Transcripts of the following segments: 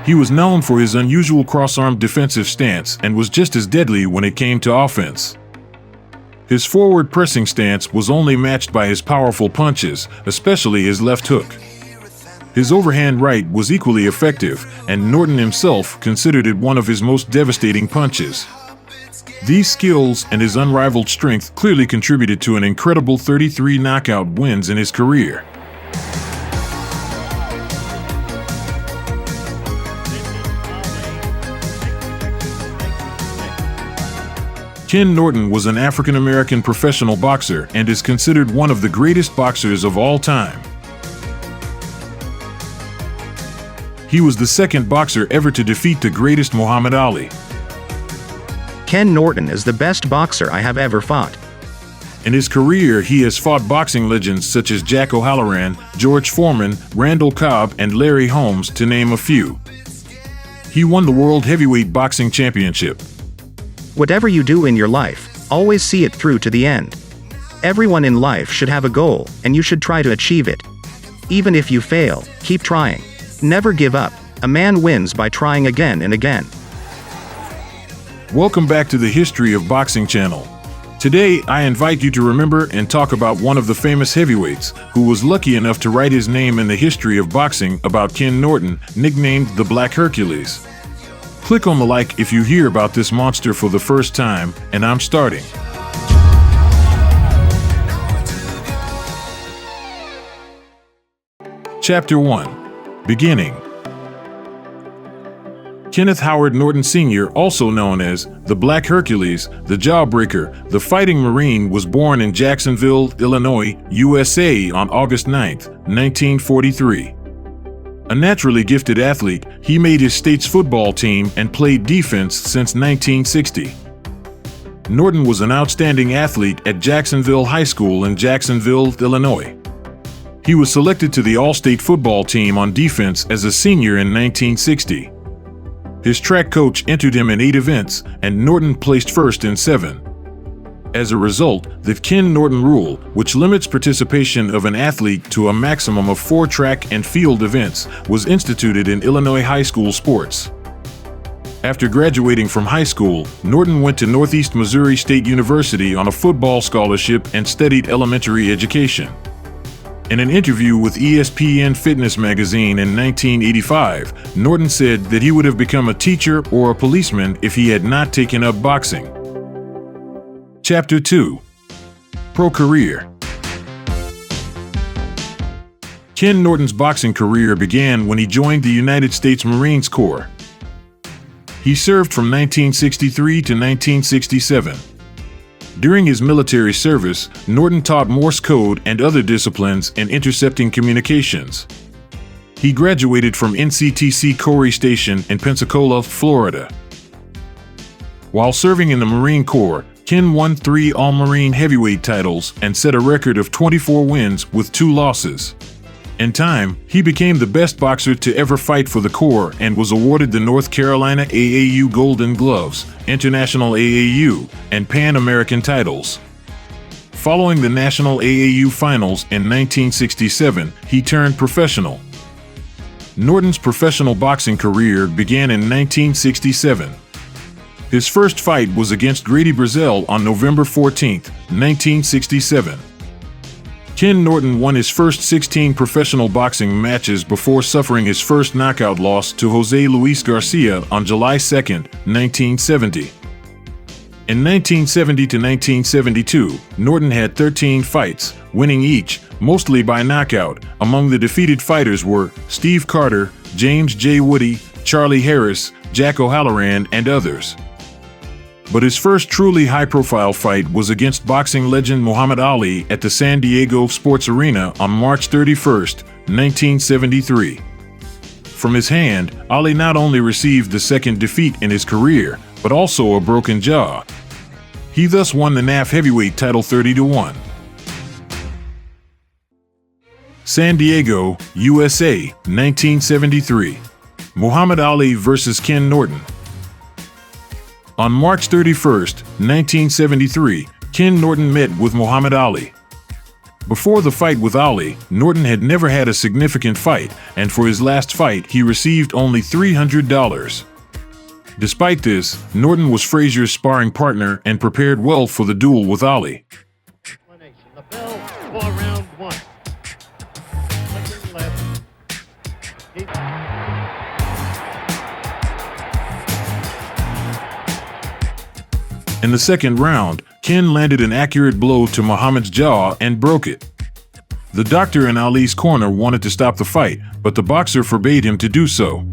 He was known for his unusual cross-arm defensive stance and was just as deadly when it came to offense. His forward pressing stance was only matched by his powerful punches, especially his left hook. His overhand right was equally effective, and Norton himself considered it one of his most devastating punches. These skills and his unrivaled strength clearly contributed to an incredible 33 knockout wins in his career. Ken Norton was an African-American professional boxer and is considered one of the greatest boxers of all time. He was the second boxer ever to defeat the greatest Muhammad Ali. Ken Norton is the best boxer I have ever fought. In his career, he has fought boxing legends such as Jack O'Halloran, George Foreman, Randall Cobb, and Larry Holmes, to name a few. He won the World Heavyweight Boxing Championship. Whatever you do in your life, always see it through to the end. Everyone in life should have a goal, and you should try to achieve it. Even if you fail, keep trying. Never give up. A man wins by trying again and again. Welcome back to the History of Boxing channel. Today, I invite you to remember and talk about one of the famous heavyweights who was lucky enough to write his name in the history of boxing, about Ken Norton, nicknamed the Black Hercules. Click on the like if you hear about this monster for the first time, and I'm starting. Chapter 1. Beginning. Kenneth Howard Norton Sr., also known as the Black Hercules, the Jawbreaker, the Fighting Marine, was born in Jacksonville, Illinois, USA on August 9, 1943. A naturally gifted athlete, he made his state's football team and played defense since 1960. Norton was an outstanding athlete at Jacksonville High School in Jacksonville, Illinois. He was selected to the All-State football team on defense as a senior in 1960. His track coach entered him in 8 events, and Norton placed first in 7. As a result, the Ken Norton rule, which limits participation of an athlete to a maximum of 4 track and field events, was instituted in Illinois high school sports. After graduating from high school, Norton went to Northeast Missouri State University on a football scholarship and studied elementary education. In an interview with ESPN Fitness magazine in 1985, Norton said that he would have become a teacher or a policeman if he had not taken up boxing. Chapter 2. Pro Career. Ken Norton's boxing career began when he joined the United States Marine Corps. He served from 1963 to 1967. During his military service, Norton taught Morse code and other disciplines in intercepting communications. He graduated from NCTC Corey Station in Pensacola, Florida. While serving in the Marine Corps, Ken won 3 All-Marine heavyweight titles and set a record of 24 wins with 2 losses. In time, he became the best boxer to ever fight for the Corps and was awarded the North Carolina AAU Golden Gloves, International AAU, and Pan American titles. Following the National AAU Finals in 1967, he turned professional. Norton's professional boxing career began in 1967. His first fight was against Grady Brazell on November 14, 1967. Ken Norton won his first 16 professional boxing matches before suffering his first knockout loss to Jose Luis Garcia on July 2, 1970. In 1970 to 1972, Norton had 13 fights, winning each, mostly by knockout. Among the defeated fighters were Steve Carter, James J. Woody, Charlie Harris, Jack O'Halloran, and others. But his first truly high-profile fight was against boxing legend Muhammad Ali at the San Diego Sports Arena on March 31, 1973. From his hand, Ali not only received the second defeat in his career, but also a broken jaw. He thus won the NAF heavyweight title 30-1. San Diego, USA, 1973. Muhammad Ali vs. Ken Norton. On March 31, 1973, Ken Norton met with Muhammad Ali. Before the fight with Ali, Norton had never had a significant fight, and for his last fight, he received only $300. Despite this, Norton was Frazier's sparring partner and prepared well for the duel with Ali. The bell for round one. Looking left. In the second round, Ken landed an accurate blow to Muhammad's jaw and broke it. The doctor in Ali's corner wanted to stop the fight, but the boxer forbade him to do so.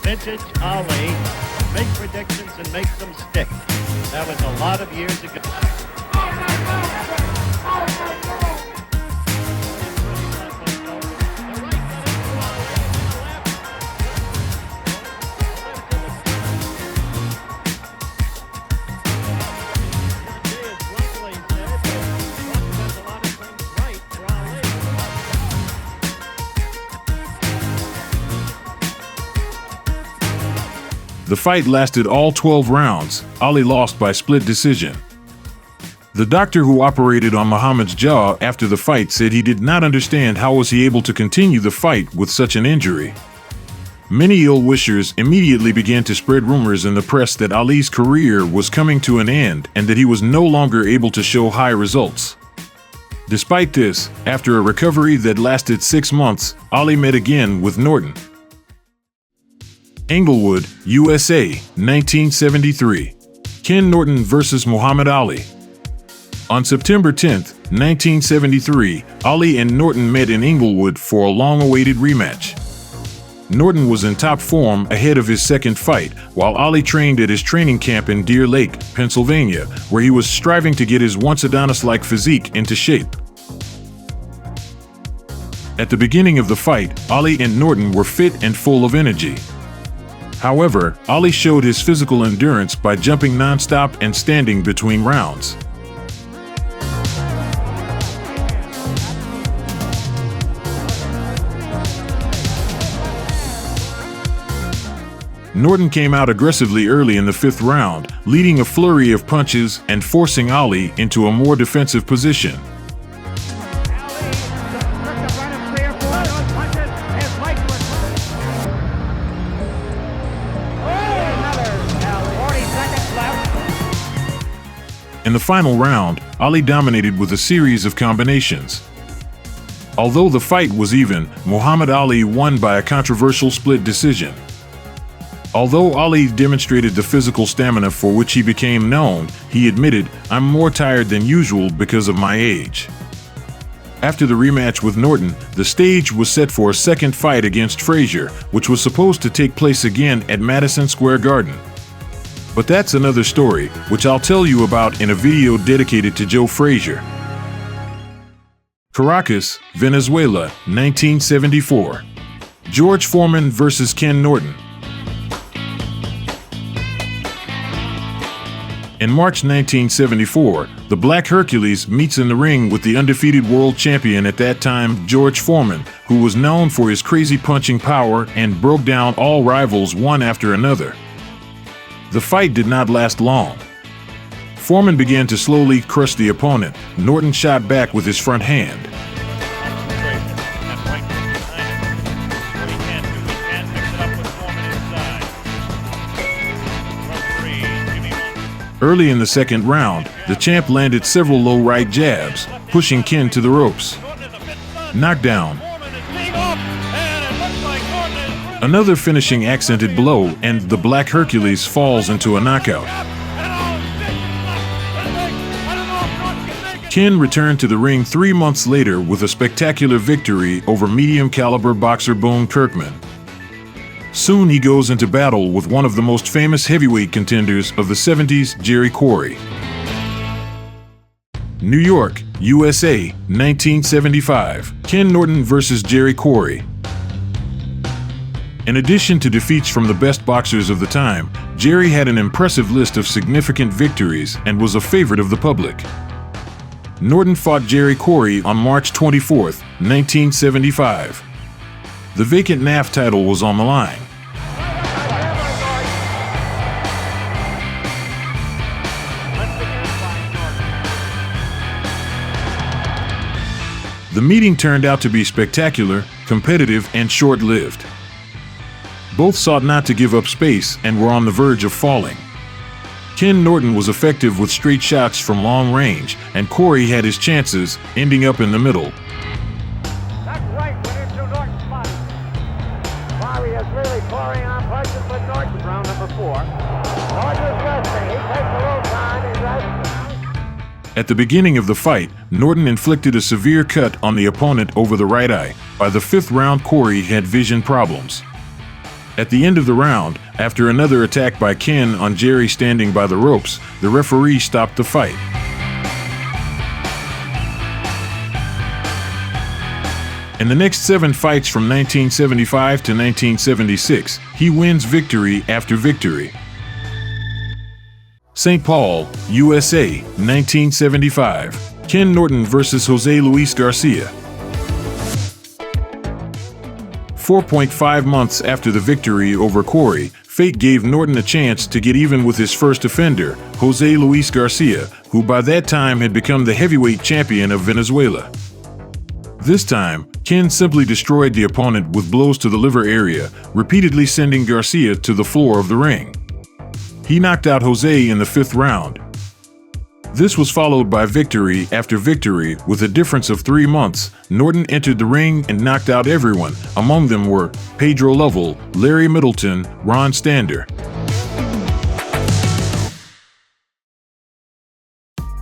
Vintage Ali. Make predictions and make them stick. That was a lot of years ago. The fight lasted all 12 rounds. Ali lost by split decision. The doctor who operated on Muhammad's jaw after the fight said he did not understand how was he able to continue the fight with such an injury. Many ill-wishers immediately began to spread rumors in the press that Ali's career was coming to an end and that he was no longer able to show high results. Despite this, after a recovery that lasted 6 months, Ali met again with Norton. Englewood, USA, 1973. Ken Norton vs. Muhammad Ali. On September 10, 1973, Ali and Norton met in Englewood for a long-awaited rematch. Norton was in top form ahead of his second fight, while Ali trained at his training camp in Deer Lake, Pennsylvania, where he was striving to get his once Adonis-like physique into shape. At the beginning of the fight, Ali and Norton were fit and full of energy. However, Ali showed his physical endurance by jumping non-stop and standing between rounds. Norton came out aggressively early in the 5th round, leading a flurry of punches and forcing Ali into a more defensive position. In the final round, Ali dominated with a series of combinations. Although the fight was even, Muhammad Ali won by a controversial split decision. Although Ali demonstrated the physical stamina for which he became known, he admitted, "I'm more tired than usual because of my age." After the rematch with Norton, the stage was set for a second fight against Frazier, which was supposed to take place again at Madison Square Garden. But that's another story, which I'll tell you about in a video dedicated to Joe Frazier. Caracas, Venezuela, 1974. George Foreman vs. Ken Norton. In March 1974, the Black Hercules meets in the ring with the undefeated world champion at that time, George Foreman, who was known for his crazy punching power and broke down all rivals one after another. The fight did not last long. Foreman began to slowly crush the opponent. Norton shot back with his front hand. Early in the second round, the champ landed several low right jabs, pushing Ken to the ropes. Knockdown. Another finishing accented blow, and the Black Hercules falls into a knockout. Ken returned to the ring 3 months later with a spectacular victory over medium-caliber boxer Boone Kirkman. Soon he goes into battle with one of the most famous heavyweight contenders of the 70s, Jerry Quarry. New York, USA, 1975. Ken Norton vs. Jerry Quarry. In addition to defeats from the best boxers of the time, Jerry had an impressive list of significant victories and was a favorite of the public. Norton fought Jerry Corey on March 24, 1975. The vacant NAF title was on the line. The meeting turned out to be spectacular, competitive, and short-lived. Both sought not to give up space and were on the verge of falling. Ken Norton was effective with straight shots from long range, and Corey had his chances, ending up in the middle. That's right, went into Norton's body. Corey is really pouring on punches with Norton. Round number 4. Norton is resting. He takes a little time. He rests. At the beginning of the fight, Norton inflicted a severe cut on the opponent over the right eye. By the 5th round, Corey had vision problems. At the end of the round, after another attack by Ken on Jerry standing by the ropes, the referee stopped the fight. In the next 7 fights from 1975 to 1976, he wins victory after victory. St. Paul, USA, 1975. Ken Norton versus Jose Luis Garcia. 4.5 months after the victory over Corey, fate gave Norton a chance to get even with his first offender, Jose Luis Garcia, who by that time had become the heavyweight champion of Venezuela. This time, Ken simply destroyed the opponent with blows to the liver area, repeatedly sending Garcia to the floor of the ring. He knocked out Jose in the 5th round. This was followed by victory after victory. With a difference of 3 months, Norton entered the ring and knocked out everyone. Among them were Pedro Lovell, Larry Middleton, Ron Stander.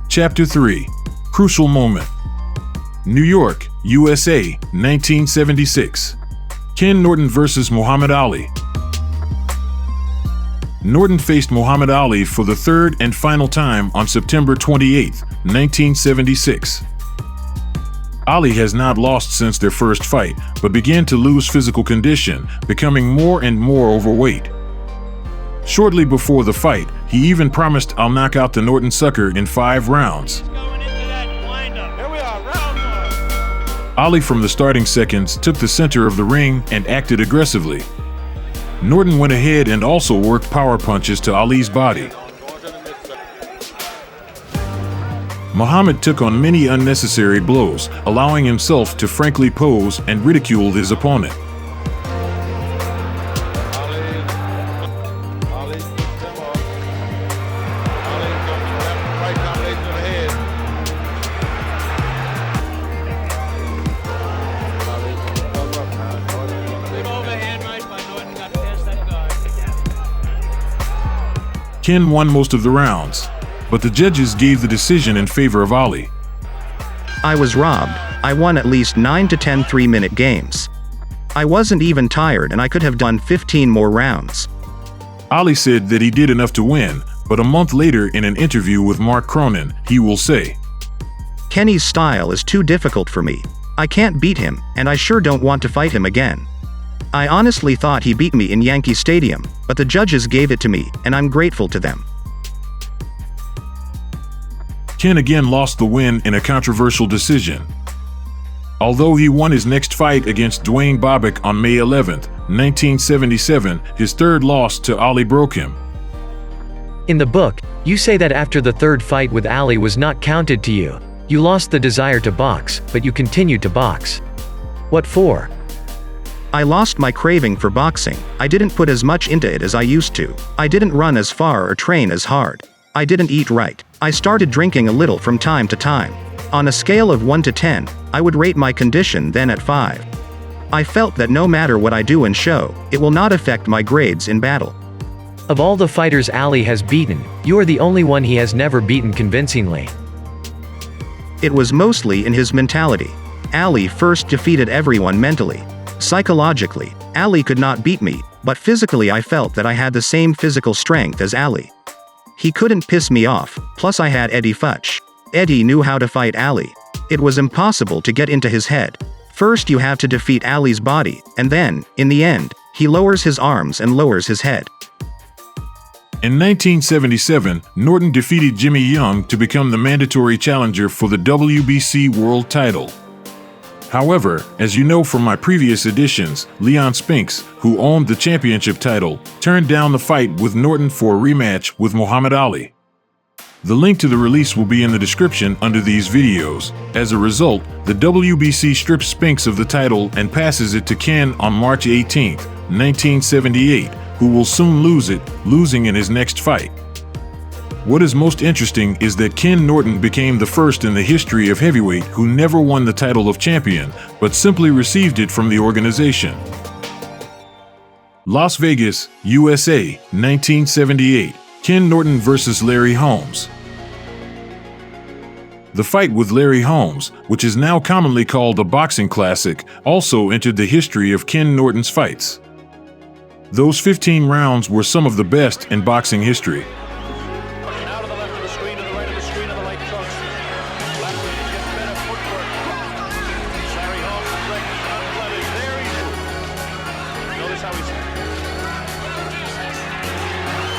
Chapter 3. Crucial Moment. New York, USA, 1976. Ken Norton versus Muhammad Ali. Norton faced Muhammad Ali for the 3rd and final time on September 28, 1976. Ali has not lost since their first fight, but began to lose physical condition, becoming more and more overweight. Shortly before the fight, he even promised, "I'll knock out the Norton sucker in 5 rounds." Ali from the starting seconds took the center of the ring and acted aggressively. Norton went ahead and also worked power punches to Ali's body. Muhammad took on many unnecessary blows, allowing himself to frankly pose and ridicule his opponent. Ken won most of the rounds, but the judges gave the decision in favor of Ali. I was robbed. I won at least 9 to 10 3-minute games. I wasn't even tired and I could have done 15 more rounds. Ali said that he did enough to win, but a month later in an interview with Mark Cronin, he will say, "Kenny's style is too difficult for me. I can't beat him, and I sure don't want to fight him again. I honestly thought he beat me in Yankee Stadium, but the judges gave it to me, and I'm grateful to them." Ken again lost the win in a controversial decision. Although he won his next fight against Dwayne Bobbick on May 11, 1977, his 3rd loss to Ali broke him. In the book, you say that after the 3rd fight with Ali was not counted to you, you lost the desire to box, but you continued to box. What for? I lost my craving for boxing. I didn't put as much into it as I used to. I didn't run as far or train as hard. I didn't eat right. I started drinking a little from time to time. On a scale of 1 to 10, I would rate my condition then at 5. I felt that no matter what I do in show, it will not affect my grades in battle. Of all the fighters Ali has beaten, you are the only one he has never beaten convincingly. It was mostly in his mentality. Ali first defeated everyone mentally. Psychologically, Ali could not beat me, but physically I felt that I had the same physical strength as Ali. He couldn't piss me off, plus I had Eddie Futch. Eddie knew how to fight Ali. It was impossible to get into his head. First you have to defeat Ali's body, and then, in the end, he lowers his arms and lowers his head. In 1977, Norton defeated Jimmy Young to become the mandatory challenger for the WBC World title. However, as you know from my previous editions, Leon Spinks, who owned the championship title, turned down the fight with Norton for a rematch with Muhammad Ali. The link to the release will be in the description under these videos. As a result, the WBC strips Spinks of the title and passes it to Ken on March 18, 1978, who will soon lose it, losing in his next fight. What is most interesting is that Ken Norton became the first in the history of heavyweight who never won the title of champion, but simply received it from the organization. Las Vegas, USA, 1978. Ken Norton vs. Larry Holmes. The fight with Larry Holmes, which is now commonly called a boxing classic, also entered the history of Ken Norton's fights. Those 15 rounds were some of the best in boxing history. Now to the left of the screen, to the right of the screen, of the light trunks. Left way to get better footwork. Larry Holmes is breaking unblemished. There he's moving. Notice how he's...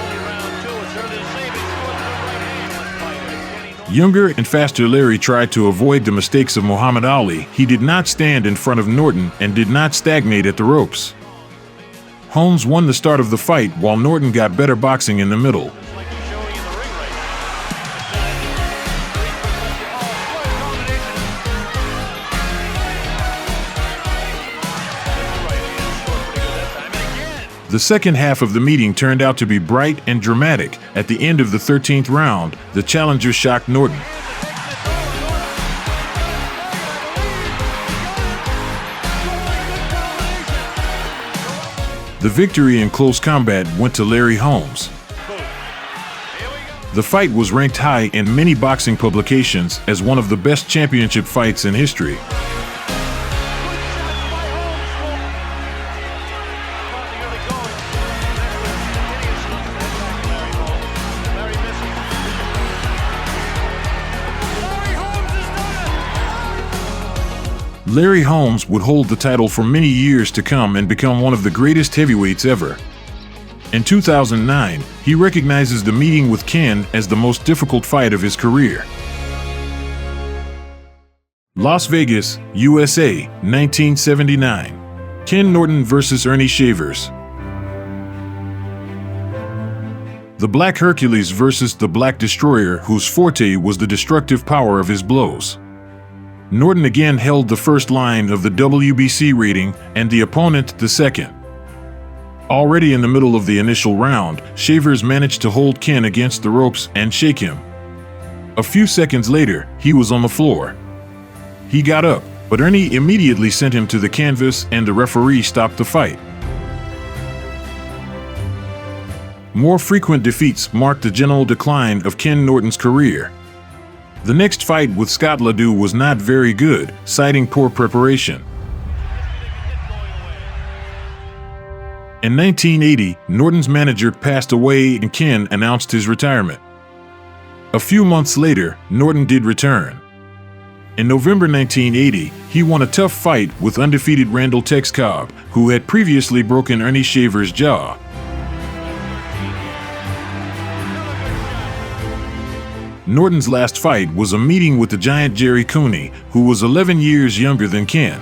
Only round two. It's early to save. He's going to the right hand. Let's fight it. Younger and faster Larry tried to avoid the mistakes of Muhammad Ali. He did not stand in front of Norton and did not stagnate at the ropes. Holmes won the start of the fight while Norton got better boxing in the middle. Like he's showing in the ring right now. The second half of the meeting turned out to be bright and dramatic. At the end of the 13th round, the challenger shocked Norton. The victory in close combat went to Larry Holmes. The fight was ranked high in many boxing publications as one of the best championship fights in history. Larry Holmes would hold the title for many years to come and become one of the greatest heavyweights ever. In 2009, he recognizes the meeting with Ken as the most difficult fight of his career. Las Vegas, USA, 1979. Ken Norton vs. Ernie Shavers. The Black Hercules versus the Black Destroyer, whose forte was the destructive power of his blows. Norton again held the first line of the WBC rating and the opponent the second. Already in the middle of the initial round, Shavers managed to hold Ken against the ropes and shake him. A few seconds later, he was on the floor. He got up, but Ernie immediately sent him to the canvas and the referee stopped the fight. More frequent defeats marked the general decline of Ken Norton's career. The next fight with Scott Ledoux was not very good, citing poor preparation. In 1980, Norton's manager passed away and Ken announced his retirement. A few months later, Norton did return. In November 1980, he won a tough fight with undefeated Randall Tex Cobb, who had previously broken Ernie Shavers' jaw. Norton's last fight was a meeting with the giant Jerry Cooney, who was 11 years younger than Ken.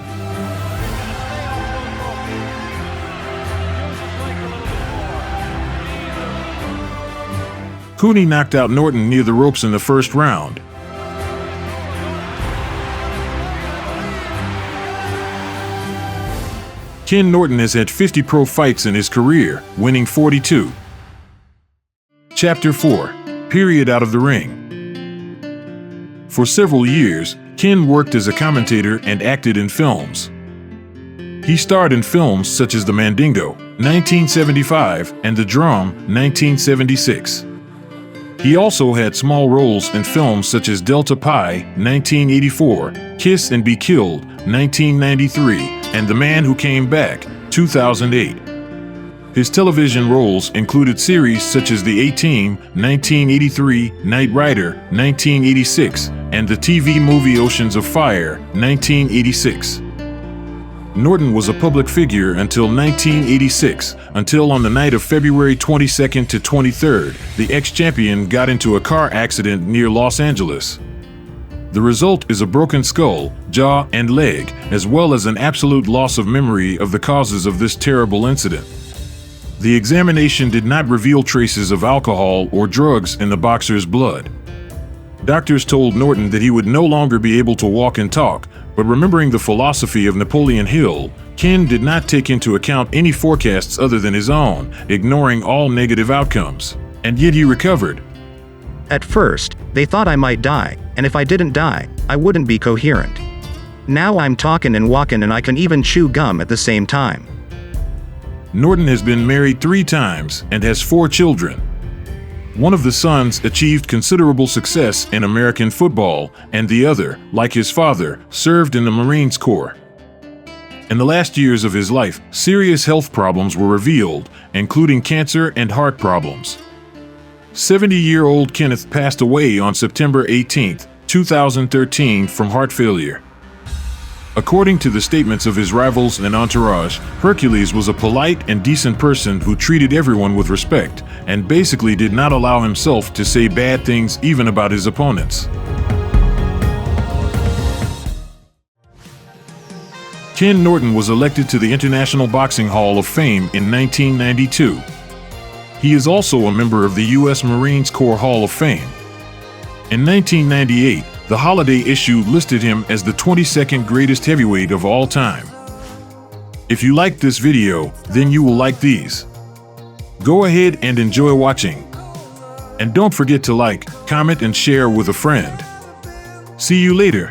Cooney knocked out Norton near the ropes in the first round. Ken Norton has had 50 pro fights in his career, winning 42. Chapter 4. Period out of the ring. For several years, Ken worked as a commentator and acted in films. He starred in films such as The Mandingo, 1975, and The Drum, 1976. He also had small roles in films such as Delta Pi, 1984, Kiss and Be Killed, 1993, and The Man Who Came Back, 2008. His television roles included series such as The A-Team, 1983, Knight Rider, 1986, and the TV movie Oceans of Fire, 1986. Norton was a public figure until 1986, until on the night of February 22nd to 23rd, the ex-champion got into a car accident near Los Angeles. The result is a broken skull, jaw, and leg, as well as an absolute loss of memory of the causes of this terrible incident. The examination did not reveal traces of alcohol or drugs in the boxer's blood. Doctors told Norton that he would no longer be able to walk and talk, but remembering the philosophy of Napoleon Hill, Ken did not take into account any forecasts other than his own, ignoring all negative outcomes. And yet he recovered. At first, they thought I might die, and if I didn't die, I wouldn't be coherent. Now I'm talking and walking and I can even chew gum at the same time. Norton has been married 3 times and has 4 children. One of the sons achieved considerable success in American football, and the other, like his father, served in the Marines Corps. In the last years of his life, serious health problems were revealed, including cancer and heart problems. 70-year-old Kenneth passed away on September 18, 2013 from heart failure. According to the statements of his rivals and entourage, Hercules was a polite and decent person who treated everyone with respect and basically did not allow himself to say bad things even about his opponents. Ken Norton was elected to the International Boxing Hall of Fame in 1992. He is also a member of the U.S. Marines Corps Hall of Fame. In 1998, the holiday issue listed him as the 22nd greatest heavyweight of all time. If you liked this video, then you will like these. Go ahead and enjoy watching. And don't forget to like, comment, and share with a friend. See you later.